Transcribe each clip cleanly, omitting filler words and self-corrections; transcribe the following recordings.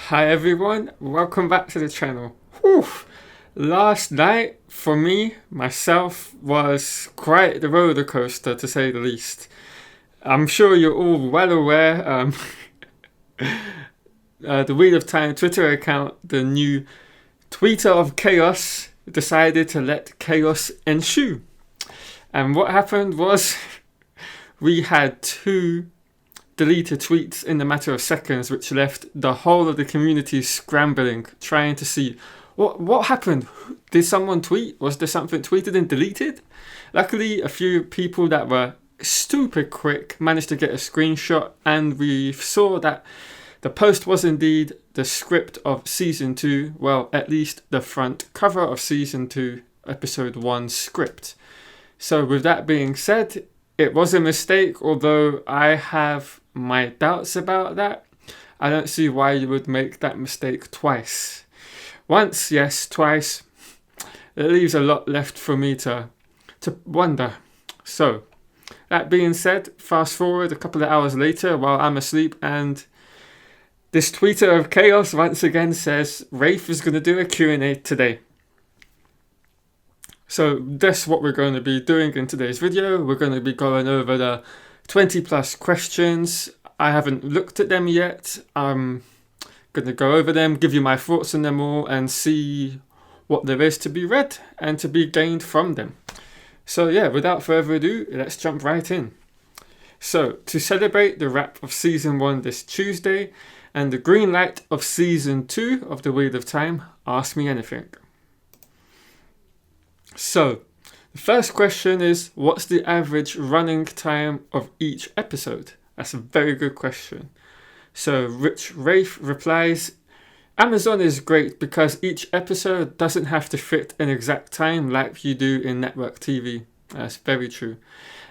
Hi everyone, welcome back to the channel. Whew. Last night for me, myself, was quite the roller coaster to say the least. I'm sure you're all well aware, the Wheel of Time Twitter account, the new tweeter of chaos, decided to let chaos ensue. And what happened was we had two deleted tweets in the matter of seconds, which left the whole of the community scrambling, trying to see what happened. Did someone tweet? Was there something tweeted and deleted? Luckily, a few people that were stupid quick managed to get a screenshot, and we saw that the post was indeed the script of season 2, well, at least the front cover of season 2, episode 1 script. So with that being said, it was a mistake, although I have my doubts about that. I don't see why you would make that mistake twice. Once, yes, twice. It leaves a lot left for me to wonder. So, that being said, fast forward a couple of hours later while I'm asleep, and this tweeter of chaos once again says Rafe is going to do a Q&A today. So that's what we're going to be doing in today's video. We're going to be going over the 20 plus questions. I haven't looked at them yet. I'm going to go over them, give you my thoughts on them all, and see what there is to be read and to be gained from them. So yeah, without further ado, let's jump right in. So to celebrate the wrap of season 1 this Tuesday and the green light of season 2 of the Wheel of Time, ask me anything. So, the first question is, what's the average running time of each episode? That's a very good question. So, Rich Rafe replies, Amazon is great because each episode doesn't have to fit an exact time like you do in network TV. That's very true.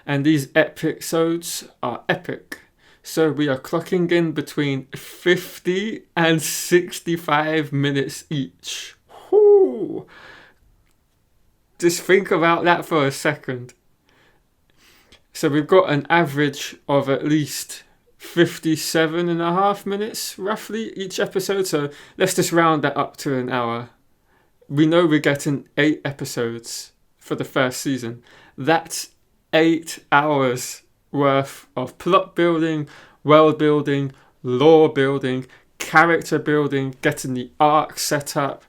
And these episodes are epic. So we are clocking in between 50 and 65 minutes each. Whoo! Just think about that for a second. So we've got an average of at least 57 and a half minutes roughly each episode. So let's just round that up to an hour. We know we're getting 8 episodes for the first season. That's 8 hours worth of plot building, world building, lore building, character building, getting the arc set up.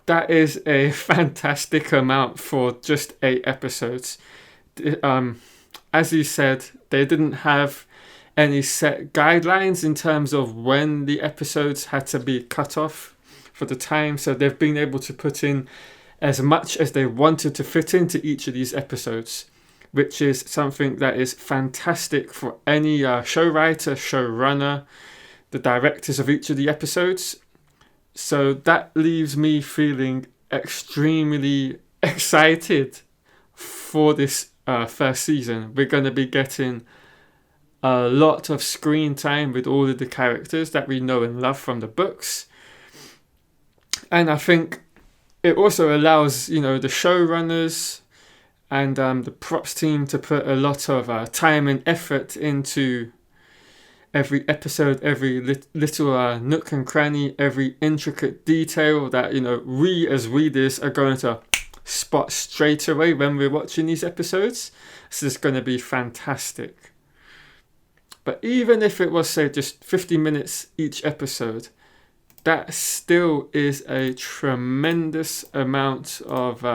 That is a fantastic amount for just 8 episodes. As you said, they didn't have any set guidelines in terms of when the episodes had to be cut off for the time, so they've been able to put in as much as they wanted to fit into each of these episodes, which is something that is fantastic for any show writer, showrunner, the directors of each of the episodes. So that leaves me feeling extremely excited for this first season. We're going to be getting a lot of screen time with all of the characters that we know and love from the books. And I think it also allows, the showrunners and the props team to put a lot of time and effort into every episode, every little nook and cranny, every intricate detail that, we as readers are going to spot straight away when we're watching these episodes. So it's going to be fantastic. But even if it was, say, just 50 minutes each episode, that still is a tremendous amount of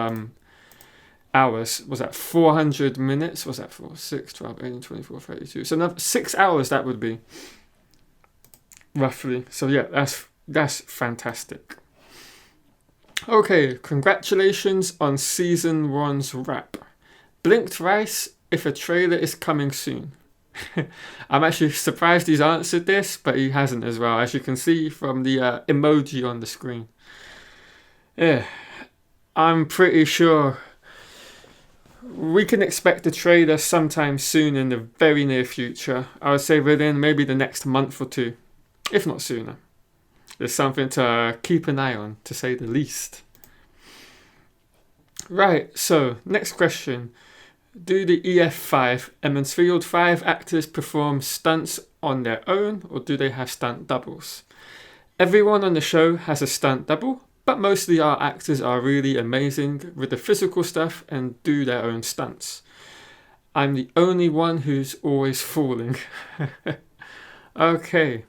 hours. Was that 400 minutes? Was that 4, 6, 12, 18, 24, 32? So another 6 hours that would be, roughly. So yeah, that's fantastic. Okay, congratulations on season 1's wrap. Blink twice if a trailer is coming soon. I'm actually surprised he's answered this, but he hasn't as well, as you can see from the emoji on the screen. Yeah, I'm pretty sure we can expect a trailer sometime soon in the very near future. I would say within maybe the next month or 2, if not sooner. There's something to keep an eye on, to say the least. Right, so next question. Do the EF5 Emond's Field 5 actors perform stunts on their own, or do they have stunt doubles? Everyone on the show has a stunt double, but mostly our actors are really amazing with the physical stuff and do their own stunts. I'm the only one who's always falling. Okay.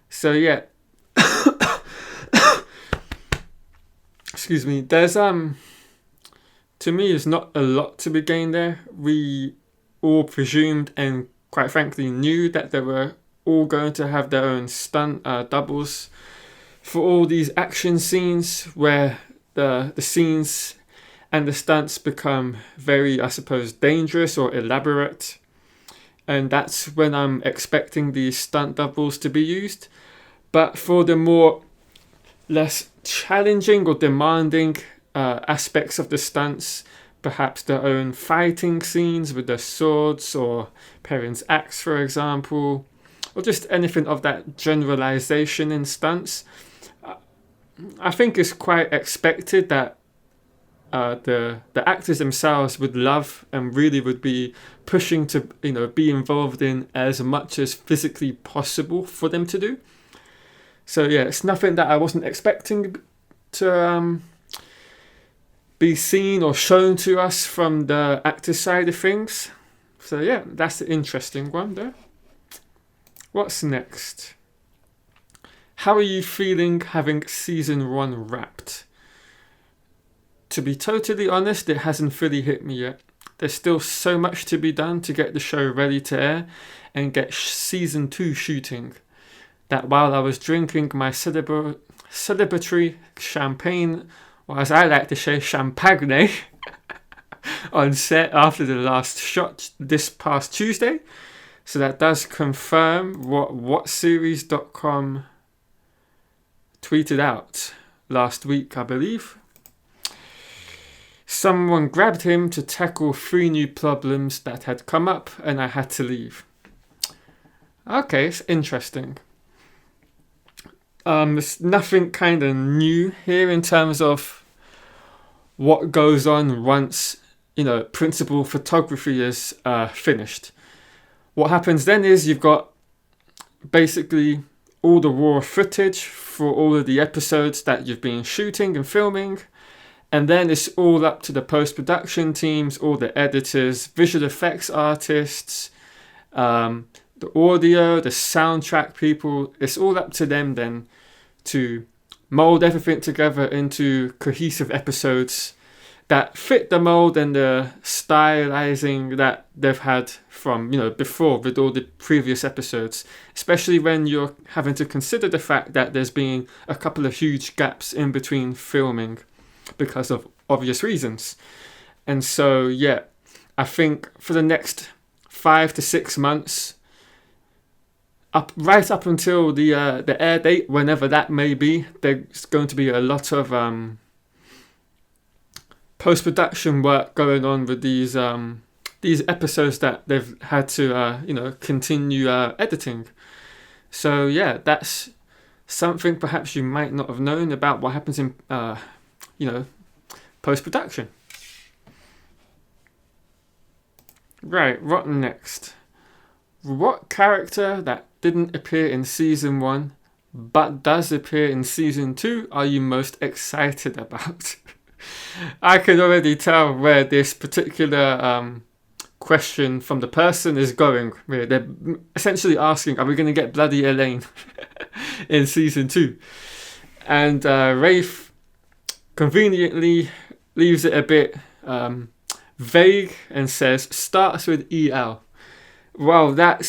So yeah. Excuse me. There's to me there's not a lot to be gained there. We all presumed and quite frankly knew that they were all going to have their own stunt doubles for all these action scenes where the scenes and the stunts become very, I suppose, dangerous or elaborate. And that's when I'm expecting these stunt doubles to be used. But for the more less challenging or demanding aspects of the stunts, perhaps their own fighting scenes with the swords or Perrin's axe, for example, or just anything of that generalization in stunts, I think it's quite expected that the actors themselves would love and really would be pushing to be involved in as much as physically possible for them to do. So yeah, it's nothing that I wasn't expecting to be seen or shown to us from the actors' side of things. So yeah, that's the interesting one there. What's next? How are you feeling having season 1 wrapped? To be totally honest, it hasn't fully hit me yet. There's still so much to be done to get the show ready to air and get season 2 shooting, that while I was drinking my celebratory champagne, or as I like to say, champagne, on set after the last shot this past Tuesday. So that does confirm what whatseries.com tweeted out last week, I believe. Someone grabbed him to tackle 3 new problems that had come up and I had to leave. Okay, it's interesting. There's nothing kind of new here in terms of what goes on once, principal photography is finished. What happens then is you've got basically all the raw footage for all of the episodes that you've been shooting and filming. And then it's all up to the post-production teams, all the editors, visual effects artists, the audio, the soundtrack people. It's all up to them then to mold everything together into cohesive episodes that fit the mold and the stylizing that they've had from, before with all the previous episodes, especially when you're having to consider the fact that there's been a couple of huge gaps in between filming because of obvious reasons. And so, yeah, I think for the next 5 to 6 months, right up until the air date, whenever that may be, there's going to be a lot of post-production work going on with these episodes that they've had to continue editing. So yeah, that's something perhaps you might not have known about what happens in post-production. Right, what next? What character that didn't appear in season 1 but does appear in season 2 are you most excited about? I can already tell where this particular question from the person is going. They're essentially asking, are we going to get bloody Elaine in season 2? And Rafe conveniently leaves it a bit vague and says, starts with EL. Well, that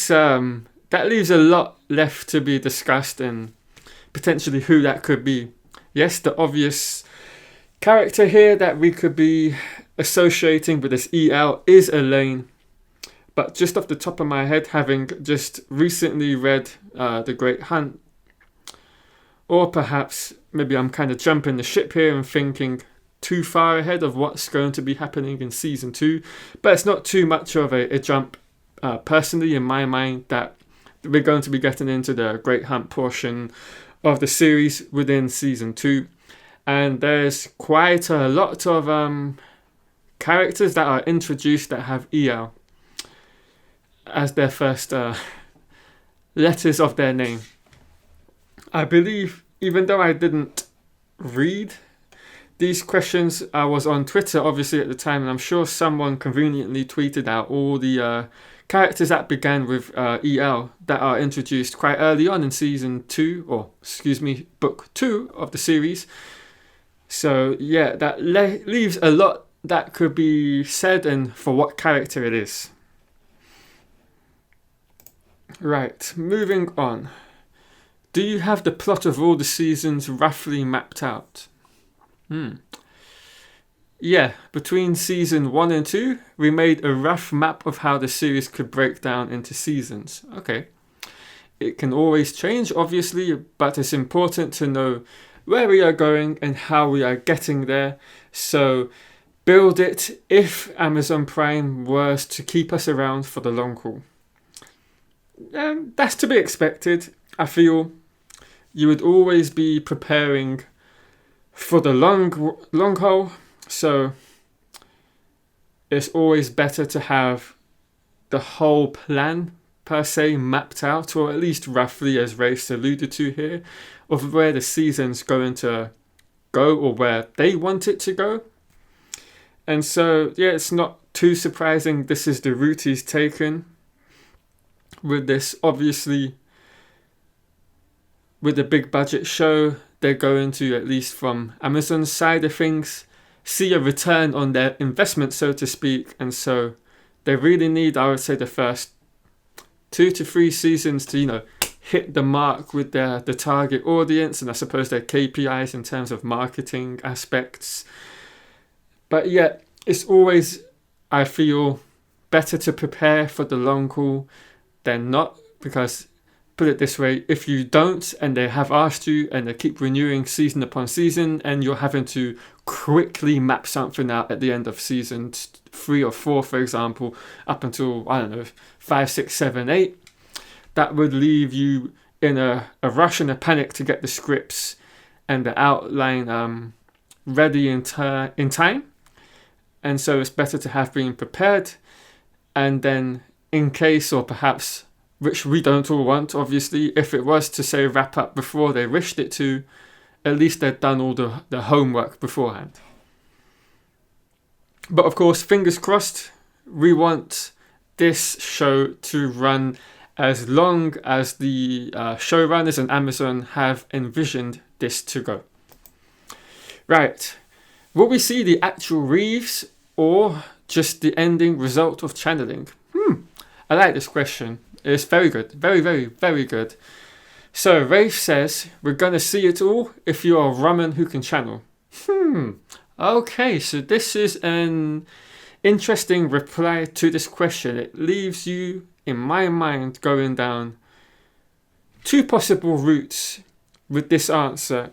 leaves a lot left to be discussed and potentially who that could be. Yes, the obvious character here that we could be associating with this EL is Elaine. But just off the top of my head, having just recently read The Great Hunt, or perhaps maybe I'm kind of jumping the ship here and thinking too far ahead of what's going to be happening in season 2, but it's not too much of a jump personally in my mind that we're going to be getting into the Great Hunt portion of the series within season 2. And there's quite a lot of characters that are introduced that have EL as their first letters of their name. I believe, even though I didn't read these questions, I was on Twitter obviously at the time, and I'm sure someone conveniently tweeted out all the characters that began with EL that are introduced quite early on in season 2, or excuse me, book 2 of the series. So yeah, that leaves a lot that could be said, and for what character it is. Right, moving on. Do you have the plot of all the seasons roughly mapped out? Yeah, between season 1 and 2, we made a rough map of how the series could break down into seasons. Okay. It can always change, obviously, but it's important to know where we are going and how we are getting there. So build it if Amazon Prime was to keep us around for the long haul. That's to be expected. I feel you would always be preparing for the long haul. So it's always better to have the whole plan per se mapped out, or at least roughly, as Rafe alluded to here, of where the season's going to go or where they want it to go. And so, yeah, it's not too surprising this is the route he's taken with this. Obviously, with a big budget show, they're going to, at least from Amazon's side of things, see a return on their investment, so to speak. And so they really need, I would say, the first 2 to 3 seasons to, hit the mark with the target audience, and I suppose their KPIs in terms of marketing aspects. But yeah, it's always, I feel, better to prepare for the long haul than not, because put it this way, if you don't and they have asked you and they keep renewing season upon season and you're having to quickly map something out at the end of season 3 or 4, for example, up until, 5, 6, 7, 8, that would leave you in a rush and a panic to get the scripts and the outline ready in time. And so it's better to have been prepared, and then in case, or perhaps, which we don't all want, obviously, if it was to say wrap up before they wished it to, at least they'd done all the homework beforehand. But of course, fingers crossed, we want this show to run as long as the showrunners and Amazon have envisioned this to go. Right, will we see the actual Reeves or just the ending result of channeling? I like this question. It's very good. Very, very, very good. So Rafe says, we're going to see it all if you are a Raman who can channel. Okay, so this is an interesting reply to this question. It leaves you, in my mind, going down 2 possible routes with this answer.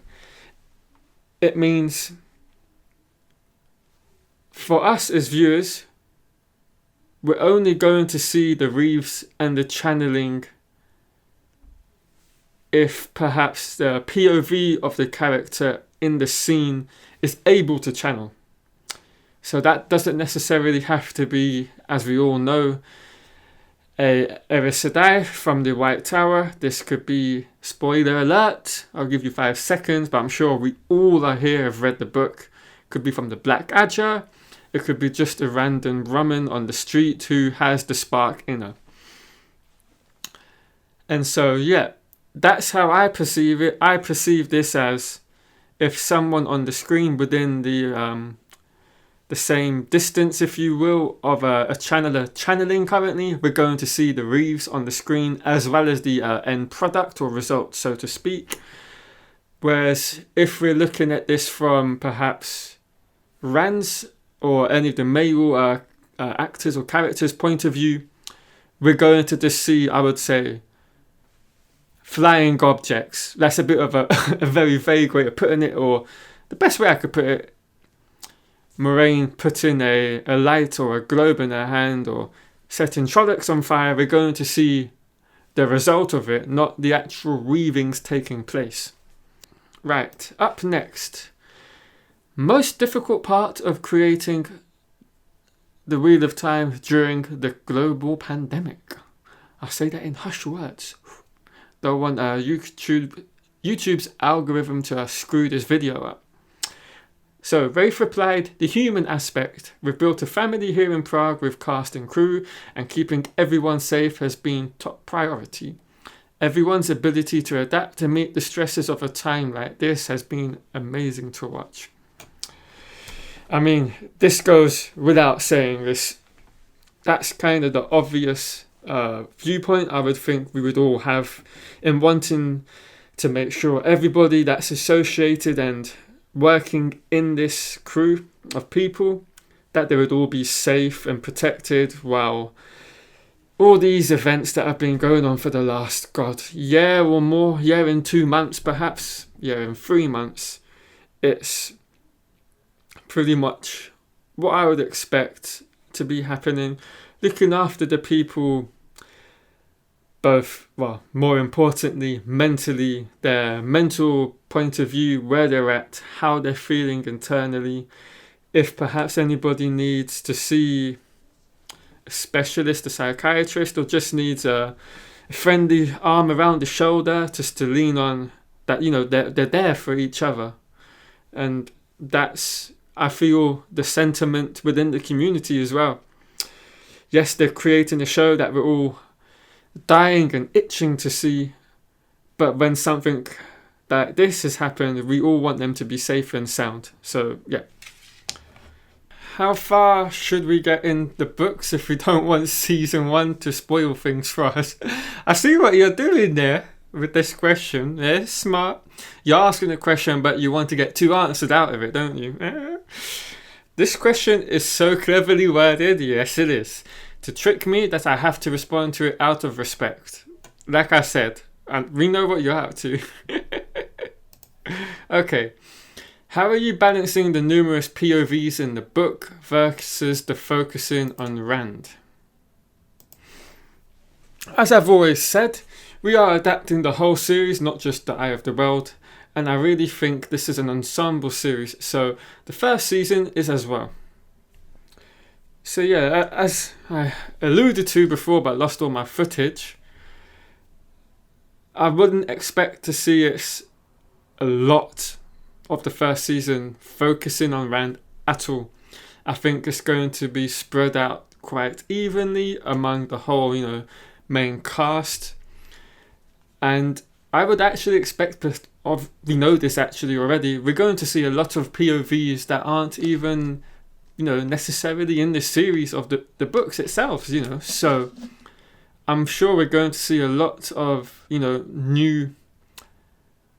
It means, for us as viewers, we're only going to see the Reeves and the channeling if perhaps the POV of the character in the scene is able to channel. So that doesn't necessarily have to be, as we all know, a Aes Sedai from the White Tower. This could be, spoiler alert, I'll give you 5 seconds, but I'm sure we all are here have read the book. Could be from the Black Adger. It could be just a random Raman on the street who has the spark in her. And so, yeah, that's how I perceive it. I perceive this as if someone on the screen within the same distance, if you will, of a channeler channeling currently, we're going to see the Reeves on the screen as well as the end product or result, so to speak. Whereas if we're looking at this from perhaps Rand's or any of the male actors or characters' point of view, we're going to just see, I would say, flying objects. That's a bit of a very vague way of putting it, or the best way I could put it, Moraine putting a light or a globe in her hand or setting Trollocs on fire. We're going to see the result of it, not the actual weavings taking place. Right, up next. Most difficult part of creating the Wheel of Time during the global pandemic. I'll say that in hushed words. Don't want YouTube YouTube's algorithm to have screwed his video up? So Rafe replied, the human aspect. We've built a family here in Prague with cast and crew, and keeping everyone safe has been top priority. Everyone's ability to adapt and meet the stresses of a time like this has been amazing to watch. I mean, this goes without saying. That's kind of the obvious viewpoint I would think we would all have in wanting to make sure everybody that's associated and working in this crew of people, that they would all be safe and protected while all these events that have been going on for the last, year or more, in 2 months perhaps, in 3 months, it's pretty much what I would expect to be happening. Looking after the people, both, more importantly, mentally, their mental point of view, where they're at, how they're feeling internally. If perhaps anybody needs to see a specialist, a psychiatrist, or just needs a friendly arm around the shoulder just to lean on, that, they're there for each other. And that's, I feel, the sentiment within the community as well. Yes, they're creating a show that we're all dying and itching to see, but when something like this has happened, we all want them to be safe and sound. So, yeah. How far should we get in the books if we don't want season 1 to spoil things for us? I see what you're doing there with this question. Yeah, smart. You're asking a question, but you want to get 2 answers out of it, don't you? This question is so cleverly worded. Yes, it is. To trick me that I have to respond to it out of respect. Like I said, and we know what you're up to. Okay. How are you balancing the numerous POVs in the book versus the focusing on Rand? As I've always said, we are adapting the whole series, not just The Eye of the World, and I really think this is an ensemble series, so the first season is as well. So yeah, as I alluded to before but lost all my footage, I wouldn't expect to see it a lot of the first season focusing on Rand at all. I think it's going to be spread out quite evenly among the whole, main cast. And I would actually expect, we know this actually already, we're going to see a lot of POVs that aren't even, necessarily in the series of the books itself, So I'm sure we're going to see a lot of, new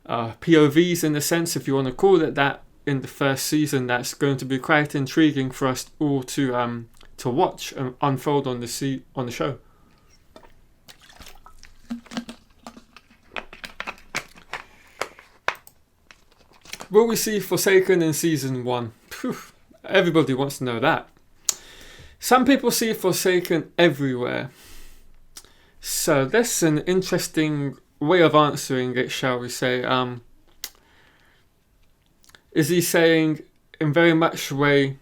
POVs in a sense, if you want to call it that, in the first season. That's going to be quite intriguing for us all to watch and unfold on the show. Will we see Forsaken in season 1? Everybody wants to know that. Some people see Forsaken everywhere. So that's an interesting way of answering it, shall we say. Is he saying in very much way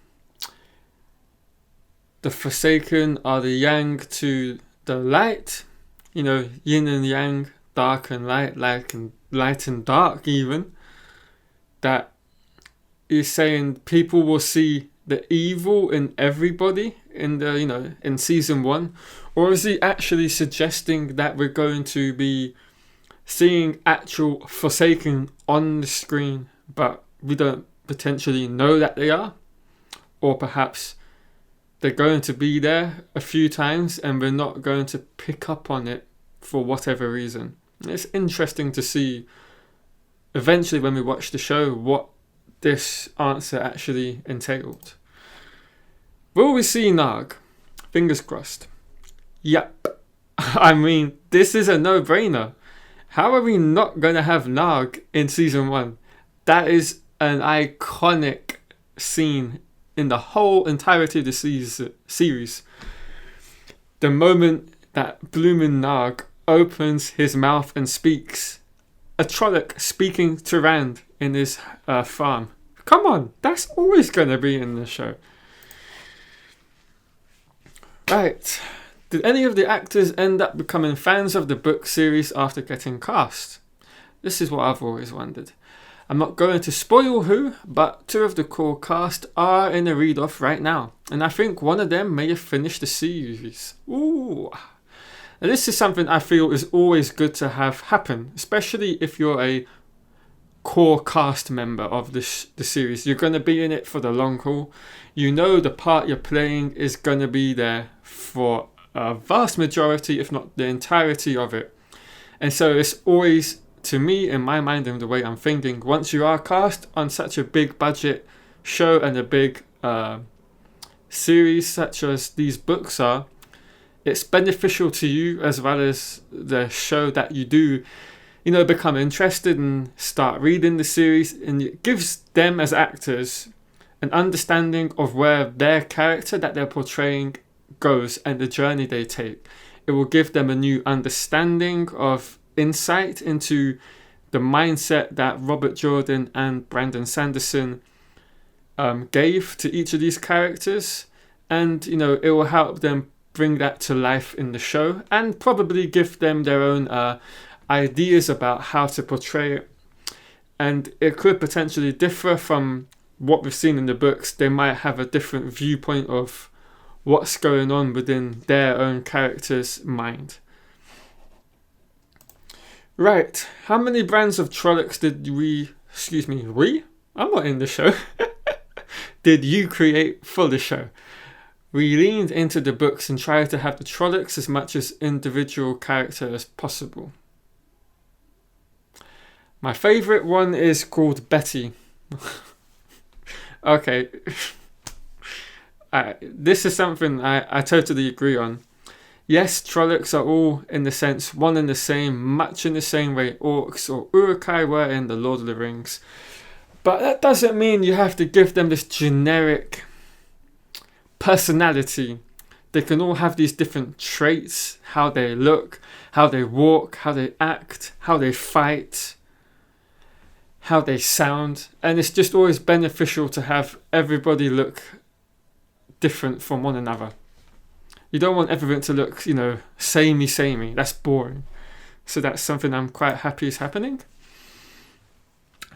the Forsaken are the yang to the light? Yin and yang, dark and light, light and dark even. That he's saying people will see the evil in everybody in the in season 1, or is he actually suggesting that we're going to be seeing actual Forsaken on the screen, but we don't potentially know that they are? Or perhaps they're going to be there a few times and we're not going to pick up on it for whatever reason. It's interesting to see eventually when we watch the show what this answer actually entailed. Will we see Narg? Fingers crossed. Yep. I mean, this is a no-brainer. How are we not going to have Narg in season 1? That is an iconic scene in the whole entirety of the series. The moment that Bloomin' Narg opens his mouth and speaks. A Trolloc speaking to Rand in his farm. Come on, that's always going to be in the show. Right. Did any of the actors end up becoming fans of the book series after getting cast? This is what I've always wondered. I'm not going to spoil who, but 2 of the core cast are in a read-off right now. And I think one of them may have finished the series. Ooh. And this is something I feel is always good to have happen, especially if you're a core cast member of the series. You're going to be in it for the long haul. You know the part you're playing is going to be there for a vast majority, if not the entirety of it. And so it's always, to me, in my mind and the way I'm thinking, once you are cast on such a big budget show and a big series such as these books are, it's beneficial to you as well as the show that you do, become interested and start reading the series, and it gives them as actors an understanding of where their character that they're portraying goes and the journey they take. It will give them a new understanding of insight into the mindset that Robert Jordan and Brandon Sanderson gave to each of these characters, and it will help them bring that to life in the show and probably give them their own ideas about how to portray it. And it could potentially differ from what we've seen in the books. They might have a different viewpoint of what's going on within their own character's mind. Right, how many brands of Trollocs did I'm not in the show, did you create for the show? We leaned into the books and tried to have the Trollocs as much as individual character as possible. My favourite one is called Betty. Okay. This is something I totally agree on. Yes, Trollocs are all, in the sense, one and the same, much in the same way orcs or Uruk-hai were in the Lord of the Rings. But that doesn't mean you have to give them this generic personality. They can all have these different traits, how they look, how they walk, how they act, how they fight, how they sound. And it's just always beneficial to have everybody look different from one another. You don't want everything to look, samey. That's boring. So that's something I'm quite happy is happening.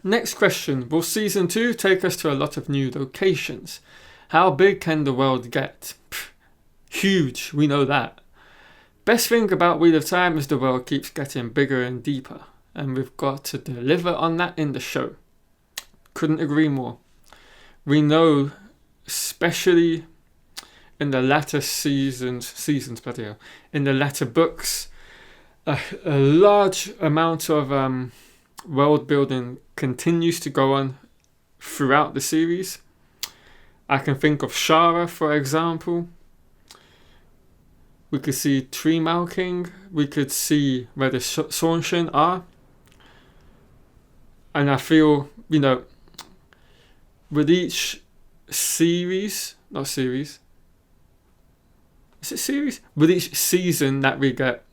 Next question. Will season 2 take us to a lot of new locations? How big can the world get? Huge, we know that. Best thing about Wheel of Time is the world keeps getting bigger and deeper, and we've got to deliver on that in the show. Couldn't agree more. We know, especially in the latter seasons, in the latter books, a large amount of world building continues to go on throughout the series. I can think of Shara, for example. We could see tree milking. We could see where the Saunshin are. And I feel, with each series, with each season that we get,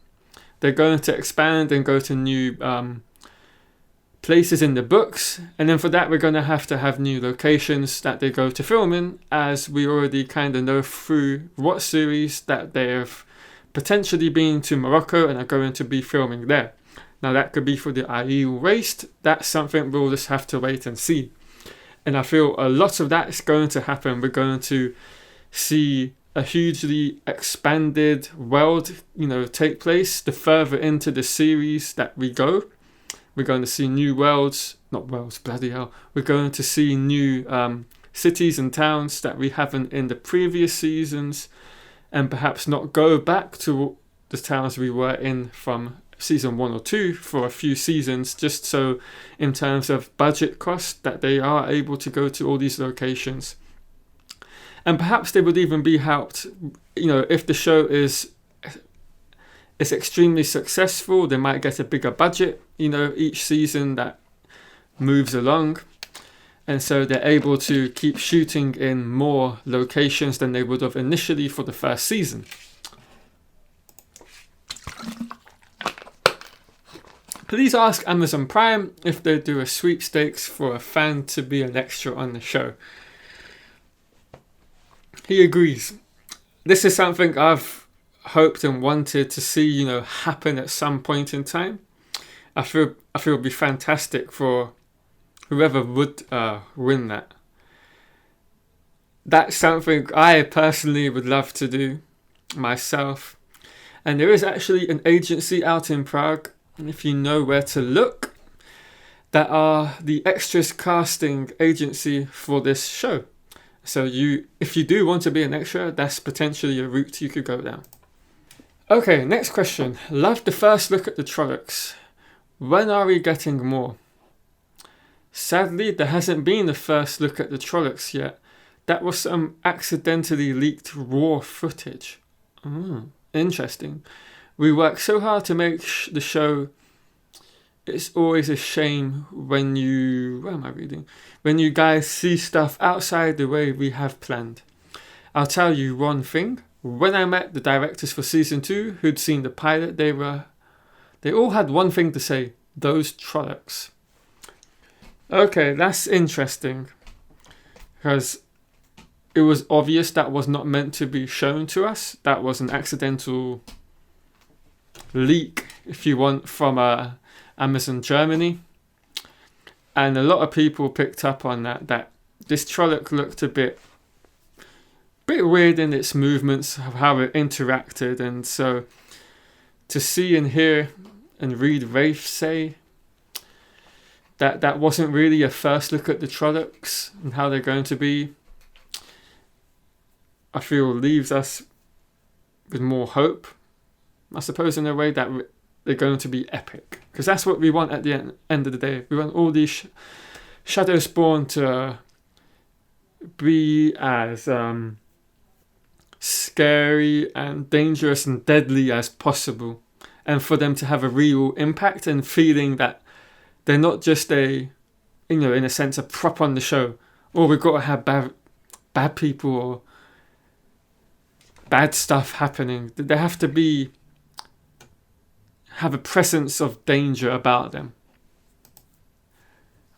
they're going to expand and go to new places in the books, and then for that we're going to have new locations that they go to film in, as we already kind of know through what series that they have potentially been to Morocco and are going to be filming there. Now that could be for the Aiel Waste. That's something we'll just have to wait and see. And I feel a lot of that is going to happen. We're going to see a hugely expanded world, take place the further into the series that we go. We're going to see new worlds, not worlds, bloody hell. We're going to see new cities and towns that we haven't in the previous seasons, and perhaps not go back to the towns we were in from season 1 or 2 for a few seasons, just so in terms of budget cost that they are able to go to all these locations. And perhaps they would even be helped, if the show is extremely successful, they might get a bigger budget, each season that moves along. And so they're able to keep shooting in more locations than they would have initially for the first season. Please ask Amazon Prime if they do a sweepstakes for a fan to be an extra on the show. He agrees. This is something I've hoped and wanted to see, happen at some point in time. I feel it'd be fantastic for whoever would win that. That's something I personally would love to do myself. And there is actually an agency out in Prague, if you know where to look, that are the extras casting agency for this show. So if you do want to be an extra, that's potentially a route you could go down. Okay, next question. Loved the first look at the Trollocs. When are we getting more? Sadly, there hasn't been the first look at the Trollocs yet. That was some accidentally leaked raw footage. Interesting. We work so hard to make the show. It's always a shame when when you guys see stuff outside the way we have planned. I'll tell you one thing. When I met the directors for season 2 who'd seen the pilot, they all had one thing to say: those Trollocs. Okay, that's interesting, because it was obvious that was not meant to be shown to us. That was an accidental leak, if you want, from Amazon Germany. And a lot of people picked up on that this Trolloc looked a bit weird in its movements, of how it interacted. And so to see and hear and read Rafe say that wasn't really a first look at the Trollocs and how they're going to be, I feel leaves us with more hope, I suppose, in a way, that they're going to be epic. Because that's what we want at the end of the day. We want all these Shadowspawn to be as scary and dangerous and deadly as possible. And for them to have a real impact, and feeling that they're not just in a sense, a prop on the show. Or we've got to have bad people or bad stuff happening. They have to have a presence of danger about them.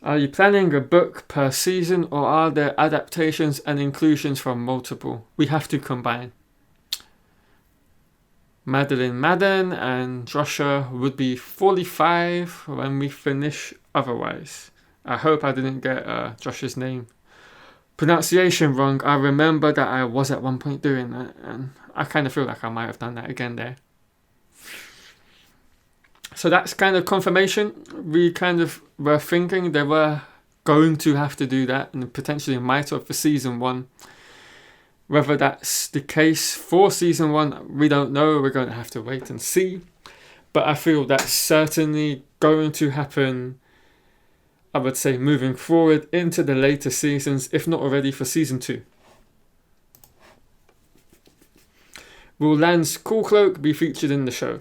Are you planning a book per season, or are there adaptations and inclusions from multiple? We have to combine. Madeline Madden and Joshua would be 45 when we finish otherwise. I hope I didn't get Joshua's name pronunciation wrong. I remember that I was at one point doing that, and I kind of feel like I might have done that again there. So that's kind of confirmation. We kind of were thinking they were going to have to do that, and potentially might have for season 1. Whether that's the case for season 1, we don't know. We're going to have to wait and see. But I feel that's certainly going to happen, I would say, moving forward into the later seasons, if not already for season 2. Will Lan's cool cloak be featured in the show?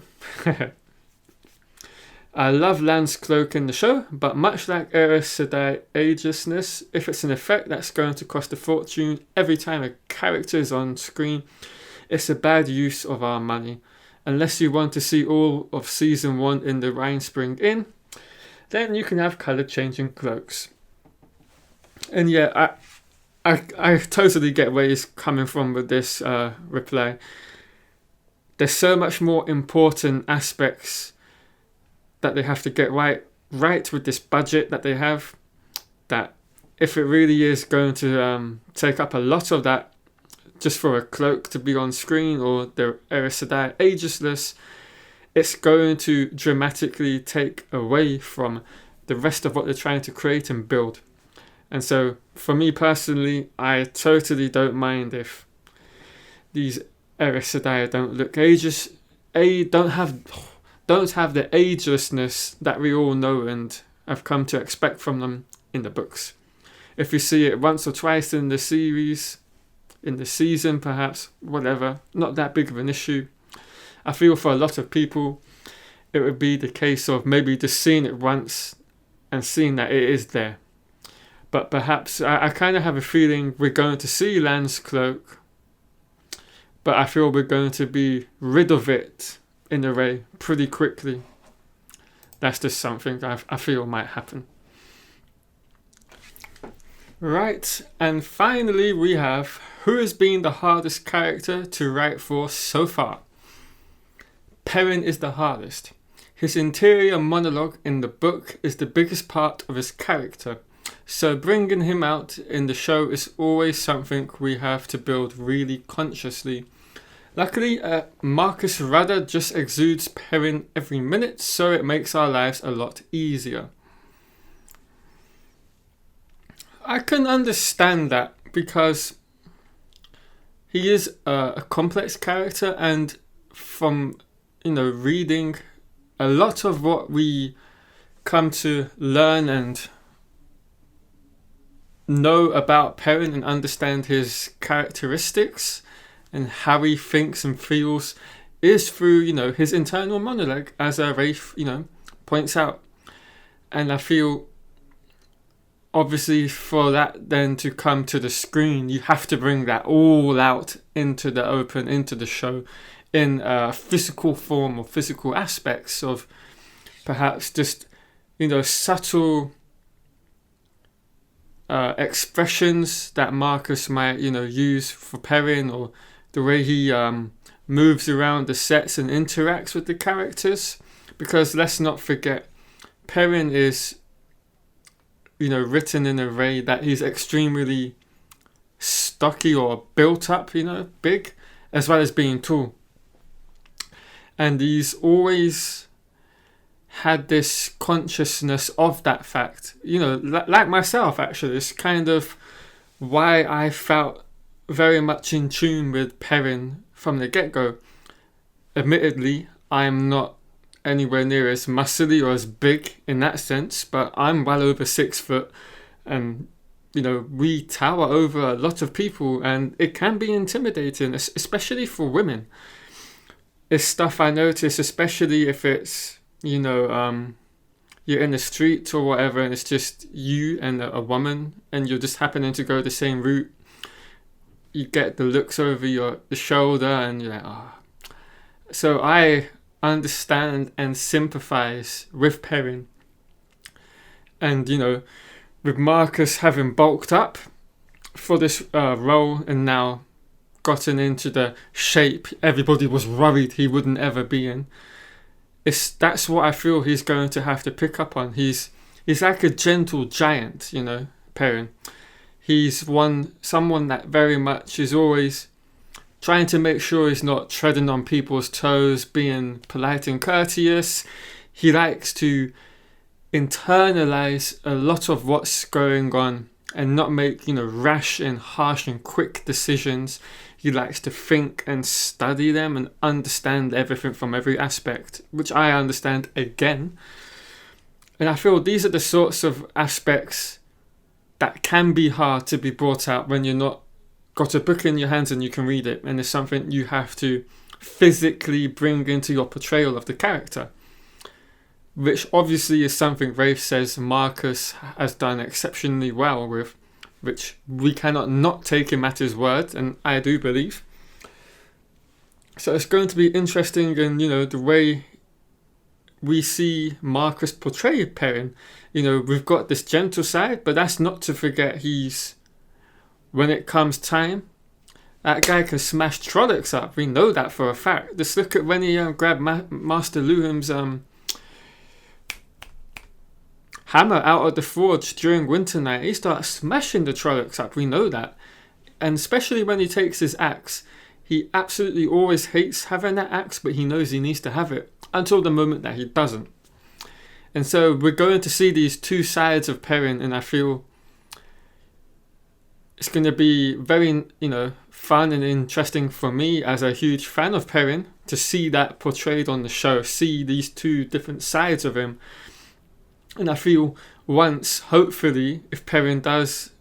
I love Lan's cloak in the show, but much like Ares Sedai agelessness, if it's an effect that's going to cost a fortune every time a character is on screen, it's a bad use of our money. Unless you want to see all of season 1 in the Rhinespring Inn, then you can have colour changing cloaks. And yeah, I totally get where he's coming from with this reply. There's so much more important aspects that they have to get right with this budget that they have, that if it really is going to take up a lot of that just for a cloak to be on screen, or the Ares Sedai ageless, it's going to dramatically take away from the rest of what they're trying to create and build. And so for me personally, I totally don't mind if these Ares Sedai don't look ageless, don't have the agelessness that we all know and have come to expect from them in the books. If you see it once or twice in the series, in the season perhaps, whatever, not that big of an issue. I feel for a lot of people it would be the case of maybe just seeing it once and seeing that it is there. But perhaps I kind of have a feeling we're going to see Lan's cloak, but I feel we're going to be rid of it in a way pretty quickly. That's just something I feel might happen. Right, and finally we have who has been the hardest character to write for so far. Perrin is the hardest. His interior monologue in the book is the biggest part of his character, so bringing him out in the show is always something we have to build really consciously. Luckily, Marcus Rudder just exudes Perrin every minute, so it makes our lives a lot easier. I can understand that because he is a complex character, and from reading a lot of what we come to learn and know about Perrin and understand his characteristics and how he thinks and feels is through his internal monologue, as Rafe points out. And I feel obviously for that then to come to the screen, you have to bring that all out into the open, into the show, in physical form or physical aspects of perhaps just subtle expressions that Marcus might use for Perrin, or the way he moves around the sets and interacts with the characters. Because let's not forget, Perrin is written in a way that he's extremely stocky or built up, big, as well as being tall. And he's always had this consciousness of that fact. Like myself, actually, it's kind of why I felt very much in tune with Perrin from the get-go. Admittedly, I'm not anywhere near as muscly or as big in that sense, but I'm well over 6 foot, and we tower over a lot of people, and it can be intimidating, especially for women. It's stuff I notice, especially if it's you're in the street or whatever, and it's just you and a woman, and you're just happening to go the same route. You get the looks over the shoulder, and you're like, oh. So I understand and sympathize with Perrin, and with Marcus having bulked up for this role and now gotten into the shape everybody was worried he wouldn't ever be in. That's what I feel he's going to have to pick up on. He's like a gentle giant, Perrin. He's someone that very much is always trying to make sure he's not treading on people's toes, being polite and courteous. He likes to internalize a lot of what's going on and not make, rash and harsh and quick decisions. He likes to think and study them and understand everything from every aspect, which I understand again. And I feel these are the sorts of aspects that can be hard to be brought out when you're not got a book in your hands and you can read it, and it's something you have to physically bring into your portrayal of the character, which obviously is something Rafe says Marcus has done exceptionally well with, which we cannot not take him at his word, and I do believe. So it's going to be interesting, and the way we see Marcus portray Perrin. We've got this gentle side, but that's not to forget when it comes time, that guy can smash Trollics up. We know that for a fact. Just look at when he grabbed Master Luham's hammer out of the forge during Winter Night. He starts smashing the Trollocs up. We know that. And especially when he takes his axe. He absolutely always hates having that axe, but he knows he needs to have it until the moment that he doesn't. And so we're going to see these two sides of Perrin, and I feel it's going to be very, fun and interesting for me as a huge fan of Perrin to see that portrayed on the show, see these two different sides of him. And I feel once, hopefully, if Perrin does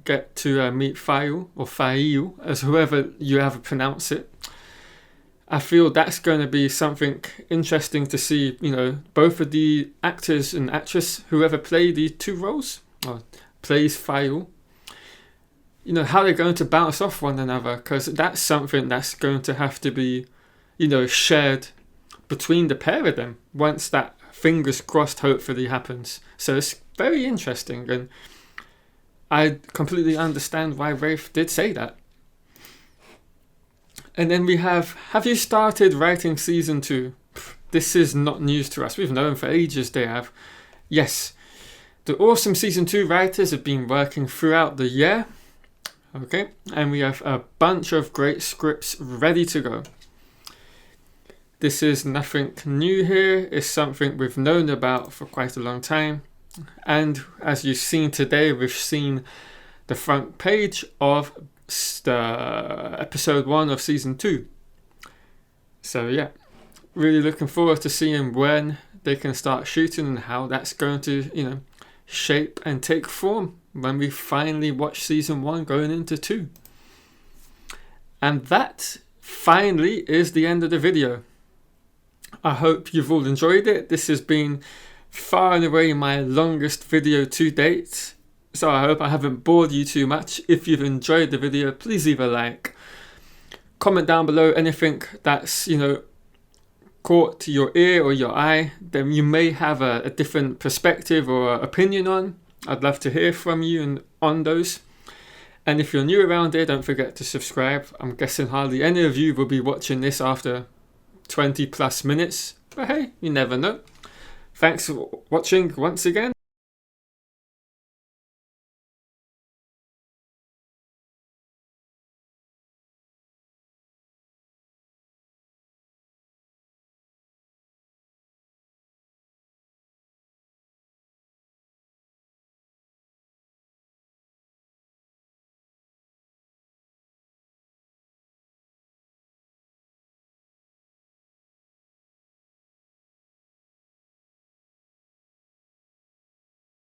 get to meet Fail, or Fail, as whoever you ever pronounce it, I feel that's going to be something interesting to see, both of the actors and actress, whoever play these two roles, or plays Fail, how they're going to bounce off one another, because that's something that's going to have to be, shared between the pair of them once that, fingers crossed, hopefully happens. So it's very interesting, and I completely understand why Rafe did say that. And then we have you started writing season 2? this is not news to us. We've known for ages they have. Yes, the awesome Season 2 writers have been working throughout the year. Okay, and we have a bunch of great scripts ready to go. This is nothing new here. It's something we've known about for quite a long time. And as you've seen today, we've seen the front page of the episode 1 of Season 2. So yeah, really looking forward to seeing when they can start shooting and how that's going to, shape and take form when we finally watch Season 1 going into 2. And that finally is the end of the video. I hope you've all enjoyed it. This has been far and away my longest video to date. So I hope I haven't bored you too much. If you've enjoyed the video, please leave a like. Comment down below anything that's, caught your ear or your eye, then you may have a different perspective or opinion on. I'd love to hear from you on those. And if you're new around here, don't forget to subscribe. I'm guessing hardly any of you will be watching this after 20 plus minutes. But hey, you never know. Thanks for watching once again.